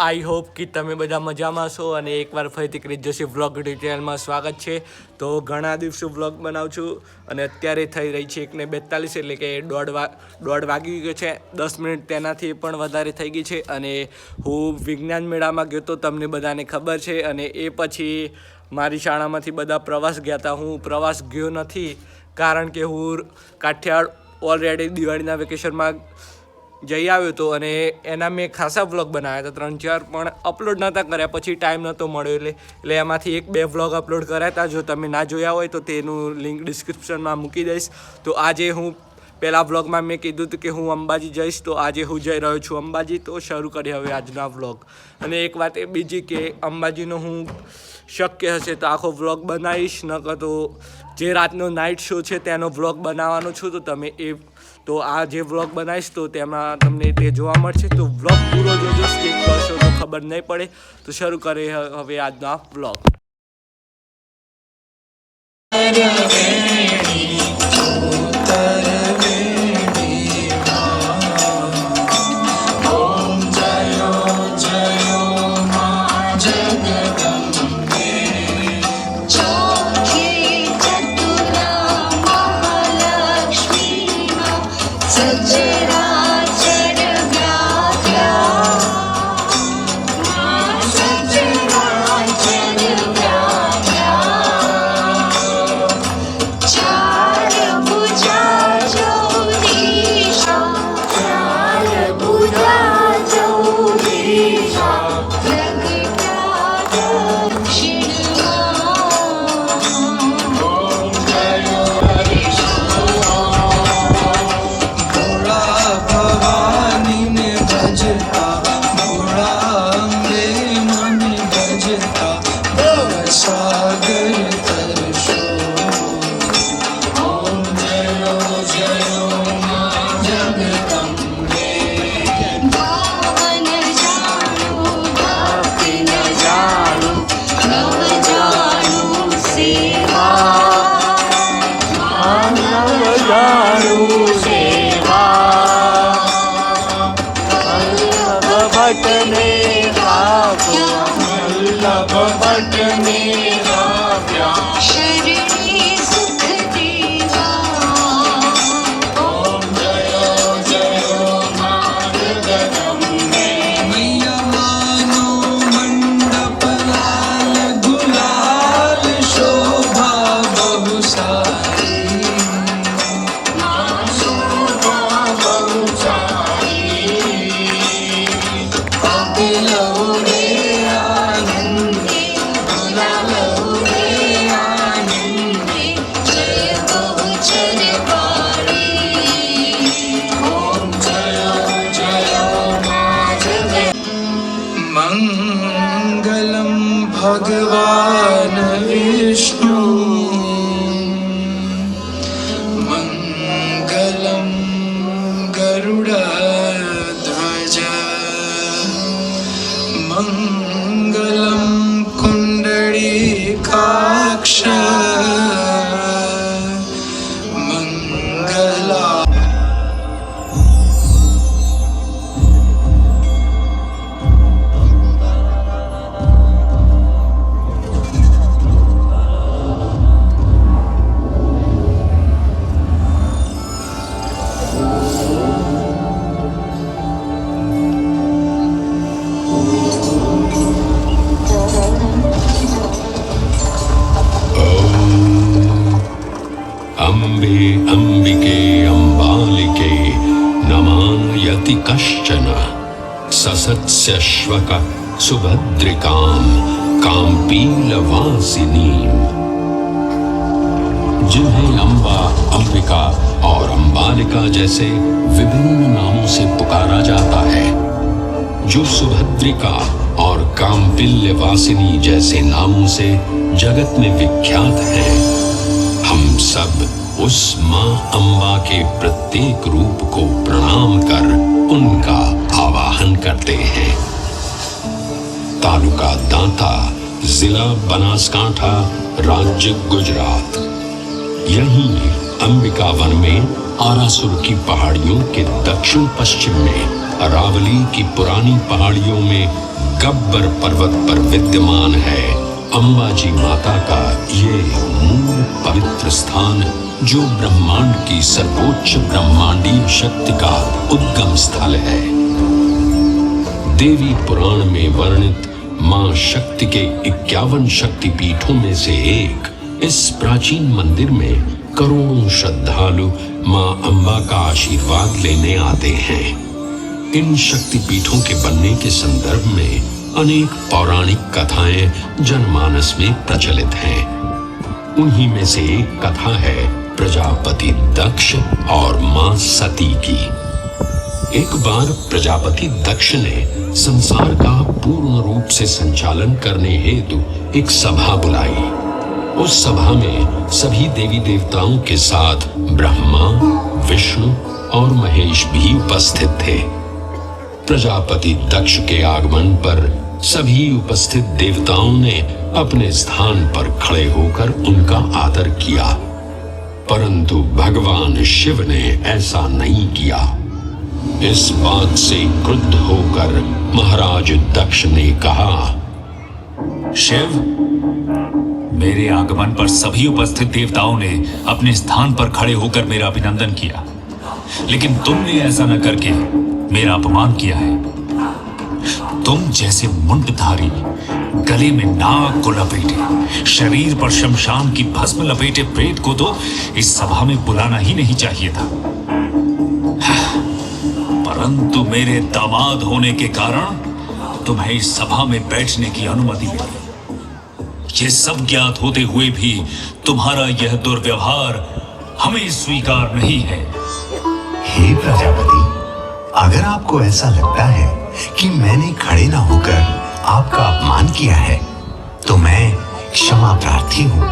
I hope कि तमे बधा मजामां छो अने एकवार फरीथी क्रिस जोशी व्लॉग डिटेलमां स्वागत छे। तो घणा दिवसों व्लॉग बनाવું છું અને અત્યારે થઈ રહી છે 1:42 એટલે કે દોઢ વાગી ગયો છે। 10 મિનિટ તેનાથી પણ વધારે થઈ ગઈ છે અને હું વિજ્ઞાન મેળામાં ગયો તો તમને બધાને ખબર છે। અને એ પછી મારી શાળામાંથી બધા પ્રવાસ ગયા હતા। હું પ્રવાસ ગયો નથી કારણ કે હું કાઠિયાવાડ ઓલરેડી દિવાળીના વેકેશનમાં જઈ આવ્યો હતો અને એના મેં ખાસા વ્લોગ બનાવ્યા હતા 3-4 પણ અપલોડ નહોતા કર્યા, પછી ટાઈમ નહોતો મળ્યો એટલે એમાંથી 1-2 વ્લોગ અપલોડ કર્યા હતા। જો તમે ના જોયા હોય તો તેનું લિંક ડિસ્ક્રિપ્શનમાં મૂકી દઈશ। તો આજે હું પહેલા વ્લોગમાં મેં કીધું હતું કે હું અંબાજી જઈશ, તો આજે હું જઈ રહ્યો છું અંબાજી। તો શરૂ કરીએ હવે આજના વ્લોગ। અને એક વાત એ બીજી કે અંબાજીનો હું શક્ય હશે તો આખો વ્લોગ બનાવીશ, નકર તો જે રાતનો નાઇટ શો છે તેનો વ્લોગ બનાવવાનો છું। તો તમે તો આ જે વ્લોગ બનાવીશ તો તેમાં તમને તે જોવા મળશે। તો વ્લોગ પૂરો જોજો, સ્કીપ કરશો તો ખબર નહીં પડે। તો શરૂ કરીએ હવે આજનો આ વ્લોગ। भगवान विष्णु मंगलम गरुड़ध्वज मंगलम कुंडलीकाक्ष मंगला। अम्बे अम्बिके अम्बालिके नमानयति कश्चन ससत्स्यश्वक सुभद्रिकां काम्पीलवासिनीं। जिन्हें अम्बा, अंबिका और अम्बालिका जैसे विभिन्न नामों से पुकारा जाता है, जो सुभद्रिका और काम्पिल्यवासिनी जैसे नामों से जगत में विख्यात हैं। हम सब उस मां अम्बा के प्रत्येक रूप को प्रणाम कर उनका आवाहन करते हैं। तालुका दांता, जिला बनासकांठा, राज्य गुजरात। यहीं अंबिका वन में आरासुर की पहाड़ियों के दक्षिण पश्चिम में अरावली की पुरानी पहाड़ियों में गब्बर पर्वत पर विद्यमान है अंबाजी माता का ये मूल पवित्र स्थान, जो ब्रह्मांड की सर्वोच्च ब्रह्मांडीय शक्ति का उद्गम स्थल है। देवी पुराण में वर्णित मां शक्ति के 51 शक्ति पीठों में से एक इस प्राचीन मंदिर में करोड़ों श्रद्धालु मां अंबा का आशीर्वाद लेने आते हैं। इन शक्ति पीठों के बनने के संदर्भ में अनेक पौराणिक कथाएं जनमानस में प्रचलित हैं। उन्हीं में से एक कथा है प्रजापति दक्ष और मां सती की। एक बार प्रजापति दक्ष ने संसार का पूर्ण रूप से संचालन करने हेतु एक सभा बुलाई। उस सभा में सभी देवी देवताओं के साथ ब्रह्मा, विष्णु और महेश भी उपस्थित थे। प्रजापति दक्ष के आगमन पर सभी उपस्थित देवताओं ने अपने स्थान पर खड़े होकर उनका आदर किया, परंतु भगवान शिव ने ऐसा नहीं किया। इस बात से क्रुद्ध होकर महाराज दक्ष ने कहा, शिव, मेरे आगमन पर सभी उपस्थित देवताओं ने अपने स्थान पर खड़े होकर मेरा अभिनंदन किया, लेकिन तुमने ऐसा न करके मेरा अपमान किया है। तुम जैसे मुंडधारी, गले में नाग को लपेटे, शरीर पर शमशान की भस्म लपेटे प्रेत को तो इस सभा में बुलाना ही नहीं चाहिए था। परंतु मेरे दामाद होने के कारण तुम्हें इस सभा में बैठने की अनुमति मिली। ये सब ज्ञात होते हुए भी तुम्हारा यह दुर्व्यवहार हमें स्वीकार नहीं है। हे प्रजापति, अगर आपको ऐसा लगता है कि मैंने खड़े ना होकर आपका अपमान किया है, तो मैं क्षमा प्रार्थी हूँ।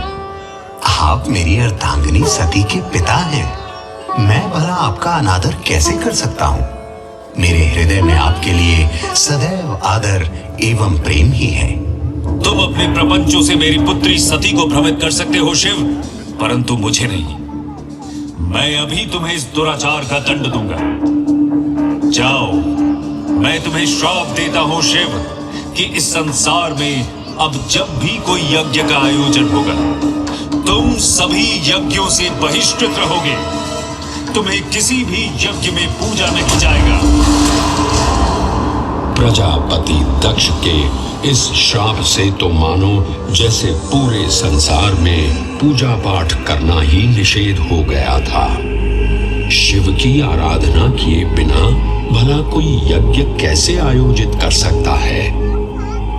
आप मेरी अर्धांगिनी सती के पिता हैं। मैं भला आपका अनादर कैसे कर सकता हूँ? मेरे हृदय में आपके लिए सदैव आदर एवं प्रेम ही है। तुम अपने प्रपंचों से मेरी पुत्री सती को भ्रमित कर सकते हो शिव, परंतु मुझे नहीं। मैं अभी तुम्हें इस दुराचार का दंड दूंगा। जाओ, मैं तुम्हें श्राप देता हूं शिव कि इस संसार में अब जब भी कोई यज्ञ का आयोजन होगा, तुम सभी यज्ञों से बहिष्कृत रहोगे। तुम्हें किसी भी यज्ञ में पूजा नहीं जाएगा। प्रजापति दक्ष के इस श्राप से तो मानो जैसे पूरे संसार में पूजा पाठ करना ही निषेध हो गया था। शिव की आराधना किए बिना भला कोई यज्ञ कैसे आयोजित कर सकता है?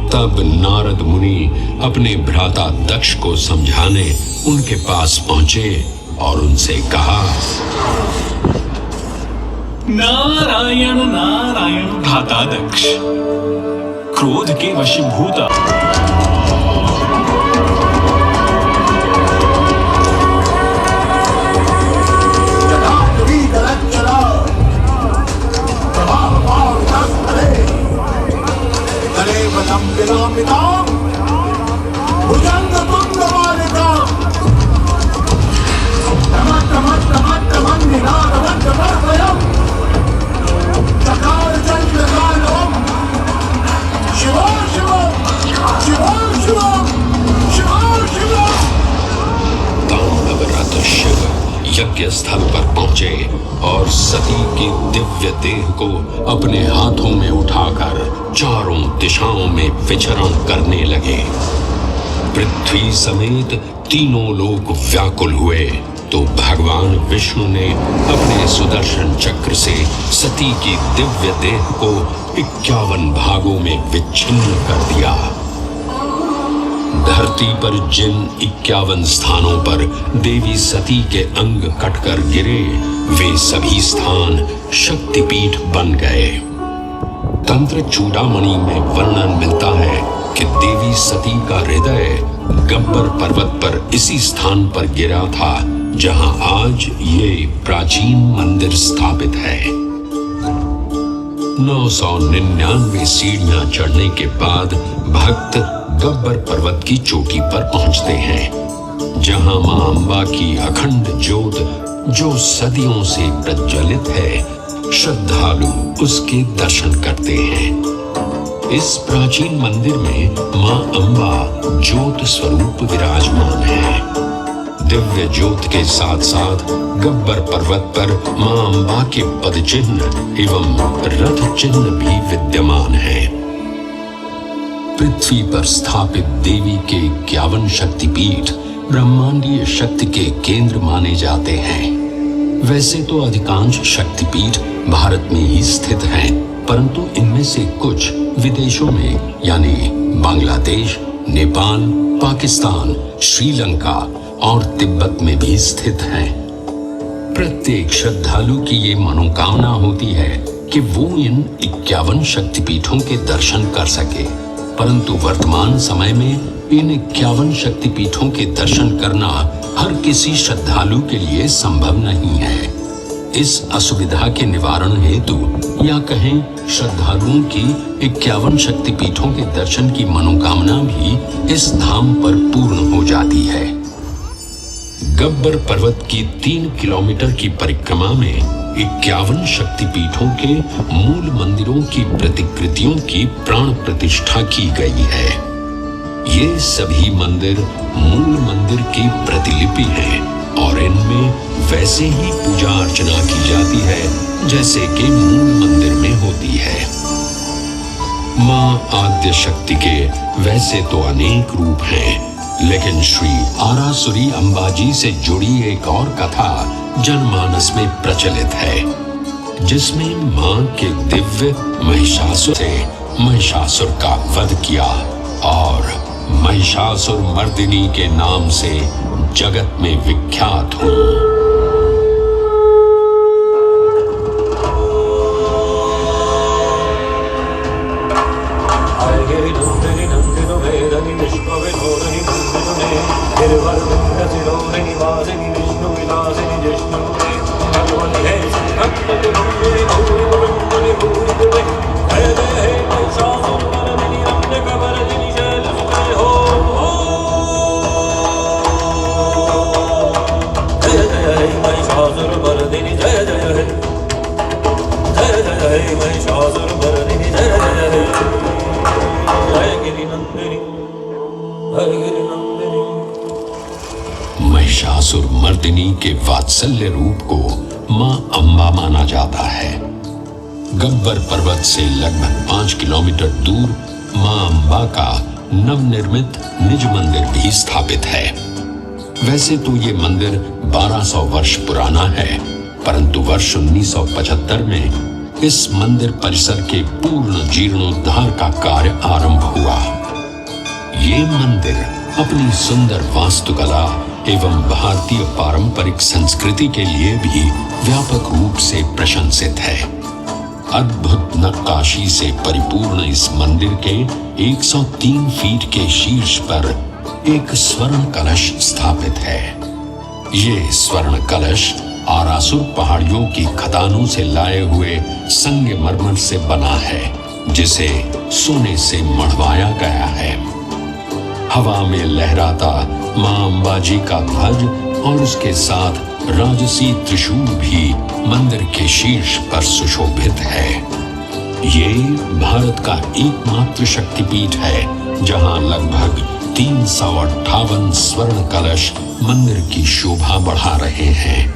तब नारद मुनि अपने भ्राता दक्ष को समझाने उनके पास पहुंचे और उनसे कहा, नारायण नारायण भ्राता दक्ष, क्रोध के वशीभूता तांडवरत शिव यज्ञ स्थल पर पहुंचे और सती की दिव्य देह को अपने हाथों में उठाकर चारों दिशाओं में विचरण करने लगे। पृथ्वी समेत तीनों लोक व्याकुल हुए तो भगवान विष्णु ने अपने सुदर्शन चक्र से सती की दिव्य देह को 51 भागों में विच्छिन्न कर दिया। धरती पर जिन 51 स्थानों पर देवी सती के अंग कटकर गिरे, वे सभी स्थान शक्तिपीठ बन गए। तंत्र चूड़ामणि में वर्णन मिलता है कि देवी सती का हृदय गब्बर पर्वत पर इसी स्थान पर गिरा था जहां आज ये प्राचीन मंदिर स्थापित है। 999 सीढ़ियां चढ़ने के बाद भक्त गब्बर पर्वत की चोटी पर पहुंचते हैं, जहां मां अंबा की अखंड ज्योत जो सदियों से प्रज्वलित है, श्रद्धालु उसके दर्शन करते हैं। इस प्राचीन मंदिर में मां अम्बा ज्योत स्वरूप विराजमान है। दिव्य ज्योत के साथ साथ गब्बर पर्वत पर मां अम्बा के पद चिन्ह एवं रथ चिन्ह भी विद्यमान है। पृथ्वी पर स्थापित देवी के 51 शक्तिपीठ ब्रह्मांडीय शक्ति के केंद्र माने जाते हैं। वैसे तो अधिकांश शक्तिपीठ भारत में ही स्थित हैं, परंतु इनमें से कुछ विदेशों में यानी बांग्लादेश, नेपाल, पाकिस्तान, श्रीलंका और तिब्बत में भी स्थित हैं। प्रत्येक श्रद्धालु की ये मनोकामना होती है कि वो इन 51 शक्तिपीठों के दर्शन कर सके, परंतु वर्तमान समय में इन 51 शक्तिपीठों के दर्शन करना हर किसी श्रद्धालु के लिए संभव नहीं है। इस असुविधा के निवारण हेतु या कहें श्रद्धालुओं की 51 शक्तिपीठों के दर्शन की मनोकामना भी इस धाम पर पूर्ण हो जाती है। गब्बर पर्वत की 3 किलोमीटर की परिक्रमा में 51 शक्तिपीठों के मूल मंदिरों की प्रतिकृतियों की प्राण प्रतिष्ठा की गई है। ये सभी मंदिर मूल मंदिर की प्रतिलिपि हैं और इनमें वैसे ही पूजा अर्चना की जाती है जैसे कि मूल मंदिर में होती है। मां आद्य शक्ति के वैसे तो अनेक रूप हैं, लेकिन श्री आरासुरी अंबाजी से जुड़ी एक और कथा जनमानस में प्रचलित है, जिसमें मां के दिव्य महिषासुर से महिषासुर का वध किया और महिषासुर मर्दिनी के नाम से जगत में विख्यात हुई। महिषासुर मर्दिनी के वात्सल्य रूप को मां अम्बा माना जाता है। गब्बर पर्वत से लगभग 5 किलोमीटर दूर मां अम्बा का नवनिर्मित निज मंदिर भी स्थापित है। वैसे तो ये मंदिर 1200 वर्ष पुराना है, परंतु वर्ष 1975 में इस मंदिर परिसर के पूर्ण जीर्णोद्धार का कार्य आरंभ हुआ। ये मंदिर अपनी सुंदर वास्तुकला एवं भारतीय पारंपरिक संस्कृति के लिए भी व्यापक रूप से प्रशंसित है। अद्भुत नक्काशी से परिपूर्ण इस मंदिर के 103 फीट के शीर्ष पर एक स्वर्ण कलश स्थापित है। ये स्वर्ण कलश आरासुर पहाड़ियों की खदानों से लाए हुए संगमरमर से बना है, जिसे सोने से मढ़वाया गया है। हवा में लहराता मां अंबाजी का ध्वज और उसके साथ राजसी त्रिशूल भी मंदिर के शीर्ष पर सुशोभित है। ये भारत का एकमात्र शक्तिपीठ है जहां लगभग 358 स्वर्ण कलश मंदिर की शोभा बढ़ा रहे हैं।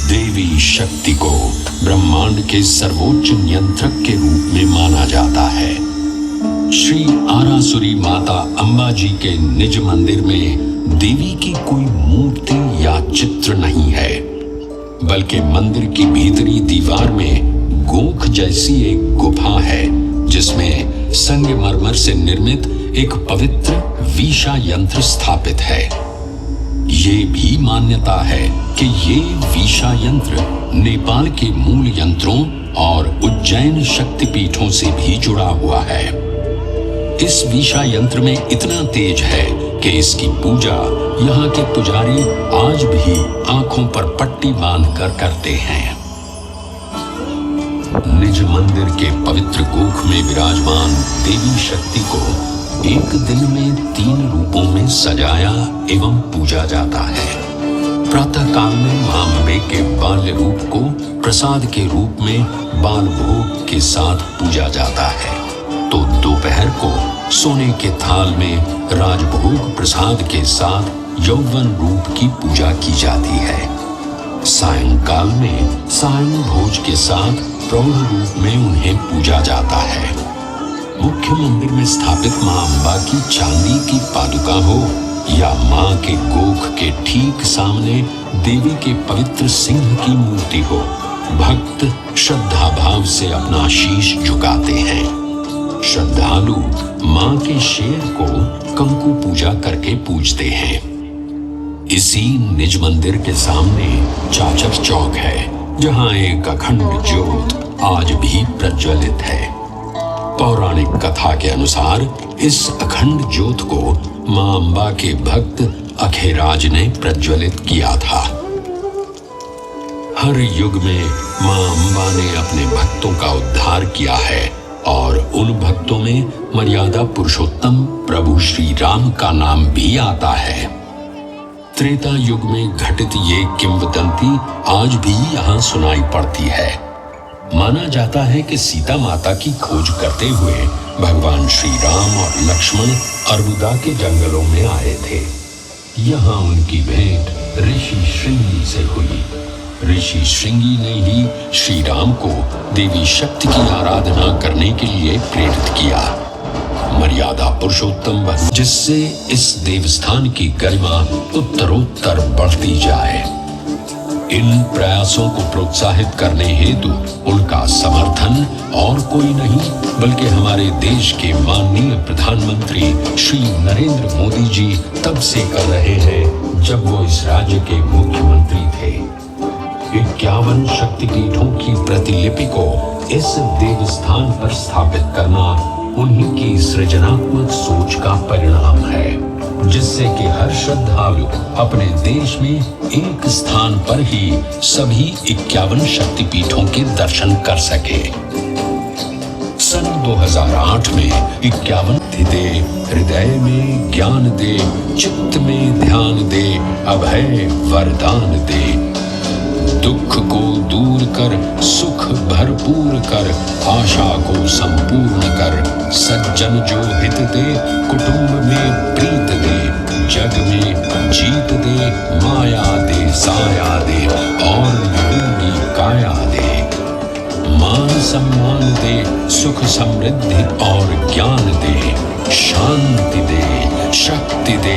देवी शक्ति को ब्रह्मांड के सर्वोच्च नियंत्रक के रूप में माना जाता है। श्री आरासुरी माता अंबाजी के निज मंदिर में देवी की कोई मूर्ति या चित्र नहीं है, बल्कि मंदिर की भीतरी दीवार में गोख जैसी एक गुफा है, जिसमें संगमरमर से निर्मित एक पवित्र वीशा यंत्र स्थापित है। ये भी मान्यता है कि ये वीशा यंत्र नेपाल के मूल यंत्रों और उज्जैन शक्तिपीठों से भी जुड़ा हुआ है। इस वीशा यंत्र में इतना तेज है कि इसकी पूजा यहाँ के पुजारी आज भी आंखों पर पट्टी बांधकर करते हैं। निज मंदिर के पवित्र गोख में विराजमान देवी शक्ति को एक दिन में 3 रूपों में सजाया एवं पूजा जाता है। प्रातः काल में मां अम्बे के बाल्य रूप को प्रसाद के रूप में बाल भोग के साथ पूजा जाता है, तो दोपहर को सोने के थाल में राजभोग प्रसाद के साथ यौवन रूप की पूजा की जाती है। सायंकाल में सायं भोज के साथ प्रौढ़ रूप में उन्हें पूजा जाता है। मुख्य मंदिर में स्थापित मां अम्बा की चांदी की पादुका हो या मां के गोख के ठीक सामने देवी के पवित्र सिंह की मूर्ति हो, भक्त श्रद्धा भाव से अपना शीश झुकाते हैं। श्रद्धालु मां के शेर को कंकु पूजा करके पूजते हैं। इसी निज मंदिर के सामने चाचर चौक है, जहां एक अखंड ज्योत आज भी प्रज्वलित है। पौराणिक कथा के अनुसार इस अखंड ज्योत को मां अम्बा के भक्त अखेराज ने प्रज्वलित किया था। हर युग में मां अम्बा ने अपने भक्तों का उद्धार किया है और उन भक्तों में मर्यादा पुरुषोत्तम प्रभु श्री राम का नाम भी आता है। त्रेता युग में घटित ये किंवदंती आज भी यहाँ सुनाई पड़ती है। माना जाता है कि सीता माता की खोज करते हुए भगवान श्री राम और लक्ष्मण अरबुदा के जंगलों में आए थे। यहाँ उनकी भेंट ऋषि श्रृंगी से हुई। ऋषि श्रृंगी ने ही श्री राम को देवी शक्ति की आराधना करने के लिए प्रेरित किया। मर्यादा पुरुषोत्तम बन, जिससे इस देवस्थान की गरिमा उत्तरोत्तर बढ़ती जाए। इन प्रयासों को प्रोत्साहित करने हेतु उनका समर्थन और कोई नहीं बल्कि हमारे देश के माननीय प्रधानमंत्री श्री नरेंद्र मोदी जी तब से कर रहे हैं जब वो इस राज्य के मुख्यमंत्री थे। 51 शक्तिपीठों की प्रतिलिपि को इस देवस्थान पर स्थापित करना उन्हीं की सृजनात्मक सोच का परिणाम है, जिससे कि हर श्रद्धालु अपने देश में एक स्थान पर ही सभी 51 शक्तिपीठों के दर्शन कर सके। सन 2008 में 51 दे, हृदय में ज्ञान दे, चित्त में ध्यान दे, अभय वरदान दे। दुख को दूर कर, सुख भरपूर कर, आशा को संपूर्ण कर, सज्जन जो हित दे, कुटुंब में प्रीत दे, जग में जीत दे, माया दे, साया दे और निरोगी काया दे। मान सम्मान दे, सुख समृद्धि और ज्ञान दे, शांति दे, शक्ति दे,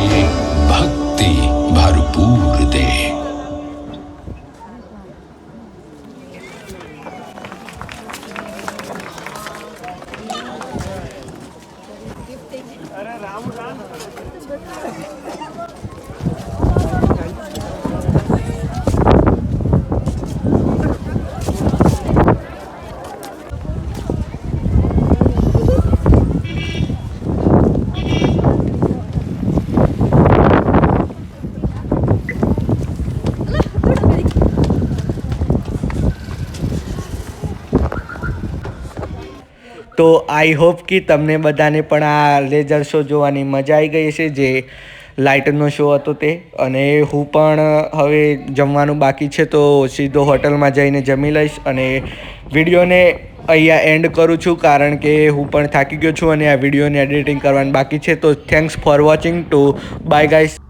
भक्ति भरपूर दे। તો આઈ હોપ કે તમને બધાને પણ આ લેઝર શો જોવાની મજા આવી ગઈ છે, જે લાઇટનો શો હતો તે. અને હું પણ હવે જમવાનું બાકી છે તો સીધો હોટલમાં જઈને જમી લઈશ અને વિડીયોને અહીંયા એન્ડ કરું છું, કારણ કે હું પણ થાકી ગયો છું અને આ વિડીયોને એડિટિંગ કરવાની બાકી છે. તો thanks for watching. To bye guys.